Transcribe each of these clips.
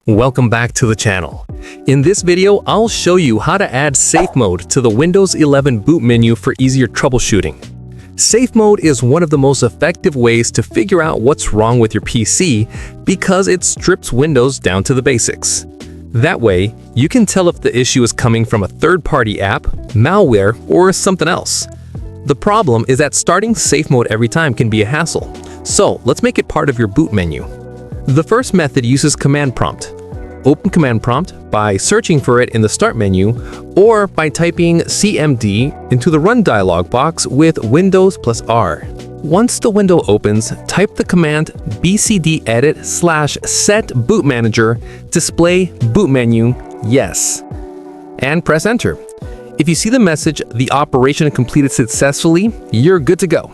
Welcome back to the channel. In this video, I'll show you how to add safe mode to the Windows 11 boot menu for easier troubleshooting. Safe mode is one of the most effective ways to figure out what's wrong with your PC because it strips Windows down to the basics. That way, you can tell if the issue is coming from a third-party app, malware, or something else. The problem is that starting safe mode every time can be a hassle, so let's make it part of your boot menu. The first method uses command prompt. Open command prompt by searching for it in the start menu or by typing cmd into the run dialog box with Windows plus R. Once the window opens, type the command bcdedit/set boot manager display boot menu yes and press enter. If you see the message the operation completed successfully, you're good to go.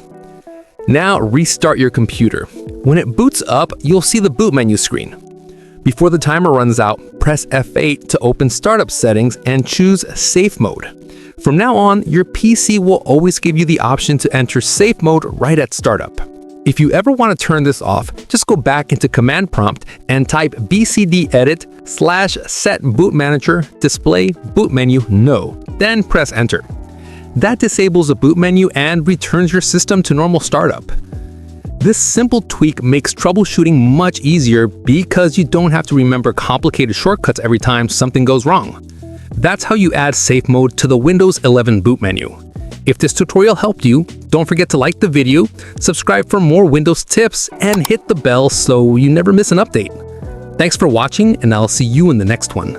Now restart your computer. When it boots up, you'll see the boot menu screen. Before the timer runs out, press F8 to open startup settings and choose safe mode. From now on, your PC will always give you the option to enter safe mode right at startup. If you ever want to turn this off, just go back into command prompt and type bcdedit/set boot manager display boot menu no, then press enter. That disables the boot menu and returns your system to normal startup. This simple tweak makes troubleshooting much easier because you don't have to remember complicated shortcuts every time something goes wrong. That's how you add safe mode to the Windows 11 boot menu. If this tutorial helped you, don't forget to like the video, subscribe for more Windows tips, and hit the bell so you never miss an update. Thanks for watching, and I'll see you in the next one.